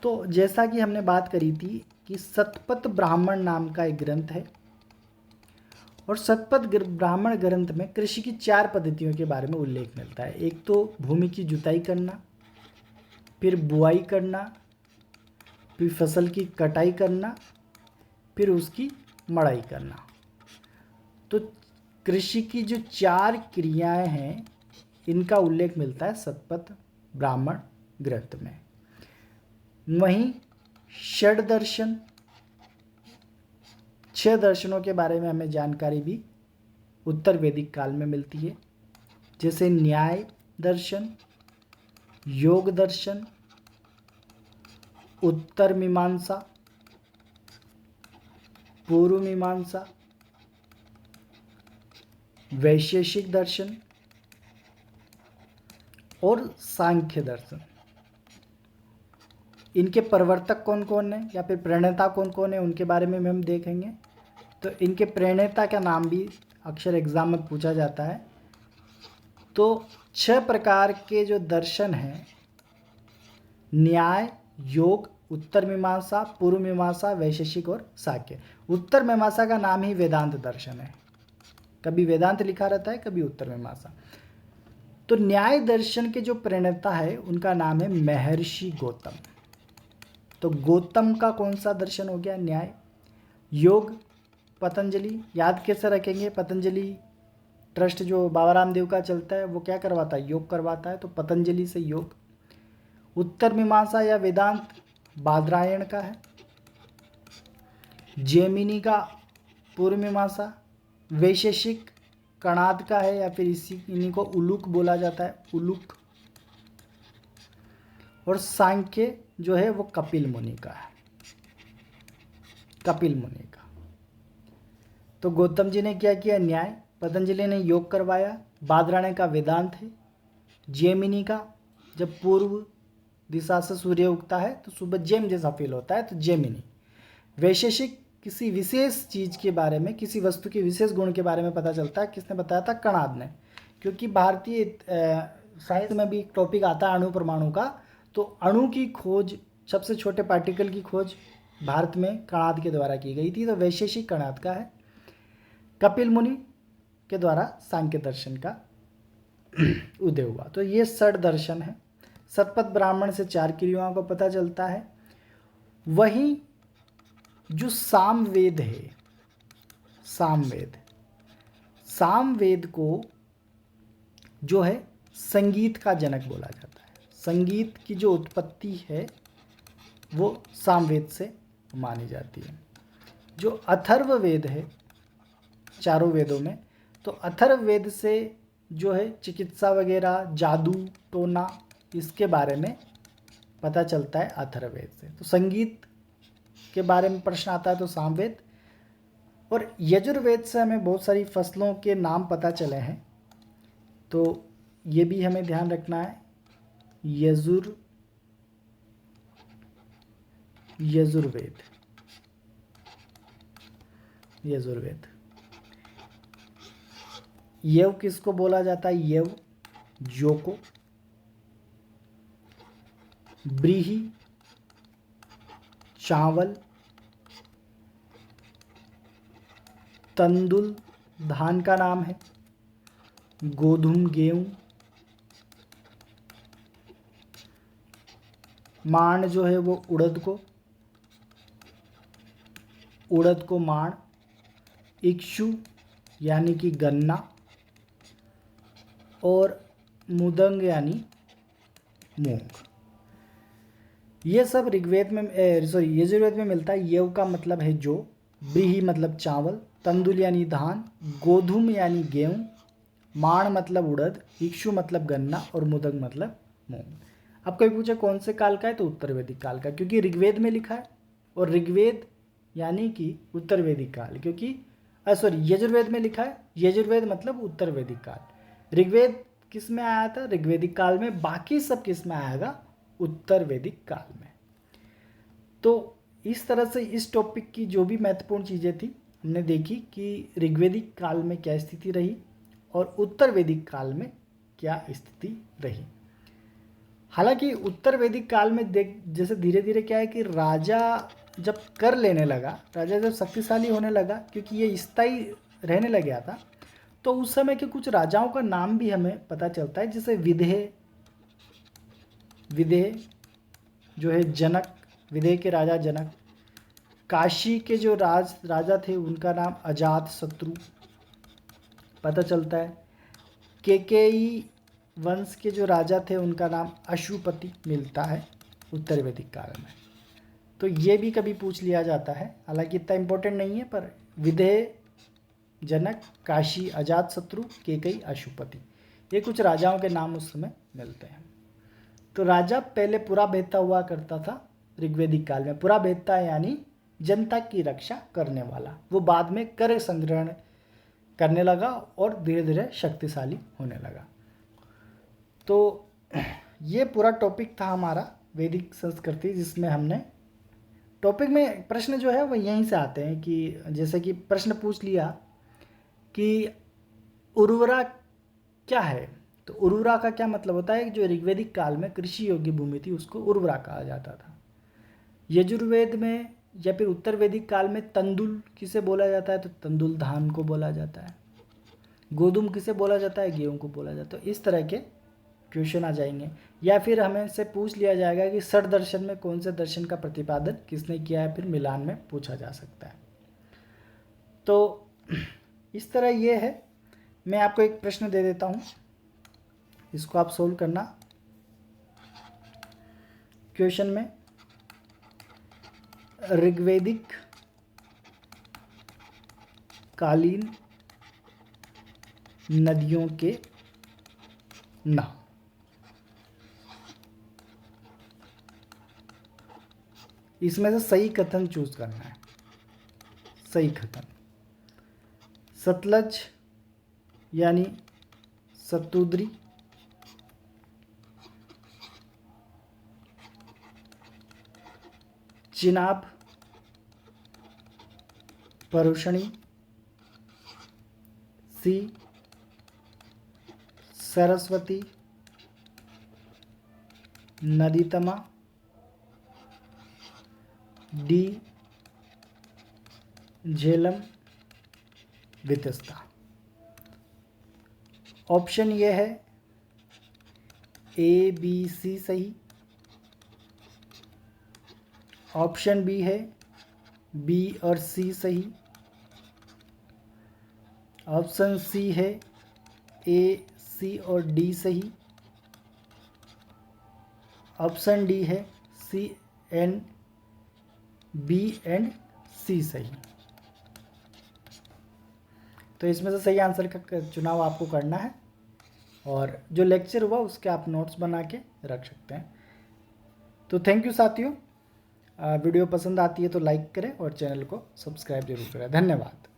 तो जैसा कि हमने बात करी थी कि शतपथ ब्राह्मण नाम का एक ग्रंथ है, और शतपथ ब्राह्मण ग्रंथ में कृषि की 4 पद्धतियों के बारे में उल्लेख मिलता है। एक तो भूमि की जुताई करना, फिर बुआई करना, फिर फसल की कटाई करना, फिर उसकी मड़ाई करना। तो कृषि की जो 4 क्रियाएं हैं इनका उल्लेख मिलता है शतपथ ब्राह्मण ग्रंथ में। वहीं षड दर्शन, 6 दर्शनों के बारे में हमें जानकारी भी उत्तर वैदिक काल में मिलती है, जैसे न्याय दर्शन, योग दर्शन, उत्तर मीमांसा, पूर्व मीमांसा, वैशेषिक दर्शन और सांख्य दर्शन। इनके प्रवर्तक कौन कौन है या फिर प्रणेता कौन कौन है उनके बारे में हम देखेंगे। तो इनके प्रणेता का नाम भी अक्सर एग्जाम में पूछा जाता है। तो 6 प्रकार के जो दर्शन हैं, न्याय, योग, उत्तर मीमांसा, पूर्व मीमांसा, वैशेषिक और सांख्य। उत्तर मीमांसा का नाम ही वेदांत दर्शन है, कभी वेदांत लिखा रहता है, कभी उत्तर मीमांसा। तो न्याय दर्शन के जो प्रणेता है उनका नाम है महर्षि गौतम। तो गौतम का कौन सा दर्शन हो गया? न्याय। योग पतंजलि, याद कैसे रखेंगे? पतंजलि ट्रस्ट जो बाबा रामदेव का चलता है वो क्या करवाता है? योग करवाता है, तो पतंजलि से योग। उत्तर मीमांसा या वेदांत बादरायण का है। जैमिनी का पूर्व मीमांसा, वैशेषिक कणाद का है या फिर इन्हीं को उलूक बोला जाता है, उलूक। और सांख्य जो है वो कपिल मुनि का है, कपिल मुनि का। तो गौतम जी ने क्या किया, न्याय। पतंजलि ने योग करवाया। बादरायण का वेदांत है। जैमिनी का जब पूर्व दिशा से सूर्य उगता है तो सुबह जेम जैसा फील होता है, तो जैमिनी। वैशेषिक किसी विशेष चीज़ के बारे में, किसी वस्तु के विशेष गुण के बारे में पता चलता है, किसने बताया था, कणाद ने। क्योंकि भारतीय साइंस में भी एक टॉपिक आता है अणु परमाणु का, तो अणु की खोज, सबसे छोटे पार्टिकल की खोज भारत में कणाद के द्वारा की गई थी। तो वैशेषिक कणाद का है। कपिल मुनि के द्वारा सांख्य दर्शन का उदय हुआ। तो ये षड दर्शन है। शतपथ ब्राह्मण से 4 क्रियाओं को पता चलता है। वहीं जो सामवेद है, सामवेद को जो है संगीत का जनक बोला जाता है। संगीत की जो उत्पत्ति है वो सामवेद से मानी जाती है। जो अथर्ववेद है, चारों वेदों में, तो अथर्ववेद से जो है चिकित्सा वगैरह, जादू टोना, इसके बारे में पता चलता है अथर्ववेद से। तो संगीत के बारे में प्रश्न आता है तो सामवेद। और यजुर्वेद से हमें बहुत सारी फसलों के नाम पता चले हैं, तो ये भी हमें ध्यान रखना है। यजुर्वेद। यव किसको बोला जाता है, यव जौ को। ब्रीही चावल, तंदुल धान का नाम है, गोधूम गेहूं, माण जो है वो उड़द को माण, इक्षु यानी कि गन्ना, और मुदंग यानी मूंग। ये सब ऋग्वेद में यजुर्वेद में मिलता है। यव का मतलब है जो, ब्रीही मतलब चावल, तंदुल यानी धान, गोधूम यानी गेहूं, माण मतलब उड़द, इक्षु मतलब गन्ना, और मुदंग मतलब मूंग। अब कोई पूछे कौन से काल का है, तो उत्तर वैदिक काल का, क्योंकि ऋग्वेद में लिखा है। और ऋग्वेद यानी कि उत्तर वैदिक काल, क्योंकि यजुर्वेद में लिखा है। यजुर्वेद मतलब उत्तर वैदिक काल। ऋग्वेद किस में आया था, ऋग्वेदिक काल में। बाकी सब किस में आएगा, उत्तर वैदिक काल में। तो इस तरह से इस टॉपिक की जो भी महत्वपूर्ण चीज़ें थी हमने देखी कि ऋग्वेदिक काल में क्या स्थिति रही और उत्तर वैदिक काल में क्या स्थिति रही। हालांकि उत्तर वैदिक काल में जैसे धीरे धीरे क्या है कि राजा जब कर लेने लगा, राजा जब शक्तिशाली होने लगा, क्योंकि ये स्थायी रहने लग गया था, तो उस समय के कुछ राजाओं का नाम भी हमें पता चलता है। जैसे विदेह जो है जनक, विदेह के राजा जनक। काशी के जो राजा थे उनका नाम अजात शत्रु पता चलता है। केकेई वंश के जो राजा थे उनका नाम अशुपति मिलता है उत्तर वैदिक काल में। तो ये भी कभी पूछ लिया जाता है, हालांकि इतना इम्पोर्टेंट नहीं है, पर विदेह जनक, काशी, अजात शत्रु, केकई, अशुपति, ये कुछ राजाओं के नाम उस समय मिलते हैं। तो राजा पहले पुरा भेदता हुआ करता था ऋग्वेदिक काल में। पुरा भेदता यानी जनता की रक्षा करने वाला। वो बाद में कर संग्रहण करने लगा और धीरे धीरे शक्तिशाली होने लगा। तो ये पूरा टॉपिक था हमारा वैदिक संस्कृति, जिसमें हमने टॉपिक में प्रश्न जो है वो यहीं से आते हैं कि जैसे कि प्रश्न पूछ लिया कि उर्वरा क्या है, तो उर्वरा का क्या मतलब होता है, जो ऋग्वेदिक काल में कृषि योग्य भूमि थी उसको उर्वरा कहा जाता था। यजुर्वेद में या फिर उत्तर वैदिक काल में तंदुल किसे बोला जाता है, तो तंदुल धान को बोला जाता है। गोधूम किसे बोला जाता है, गेहूं को बोला जाता है। इस तरह के क्वेश्चन आ जाएंगे। या फिर हमें से पूछ लिया जाएगा कि षड दर्शन में कौन से दर्शन का प्रतिपादन किसने किया है, फिर मिलान में पूछा जा सकता है। तो इस तरह ये है। मैं आपको एक प्रश्न दे देता हूँ, इसको आप सोल्व करना। क्वेश्चन में ऋग्वेदिक कालीन नदियों के नाम। इसमें से सही कथन चूज करना है। सही कथन, सतलज यानी सतुद्री, चिनाब परुषणी, सी सरस्वती, नदीतमा, डी झेलम, वितस्ता। ऑप्शन ये है ए बी सी सही, ऑप्शन बी है बी और सी सही, ऑप्शन सी है ए सी और डी सही, ऑप्शन डी है सी एंड बी एंड सी सही। तो इसमें से सही आंसर का चुनाव आपको करना है, और जो लेक्चर हुआ उसके आप नोट्स बना के रख सकते हैं। तो थैंक यू साथियों, वीडियो पसंद आती है तो लाइक करें और चैनल को सब्सक्राइब जरूर करें। धन्यवाद।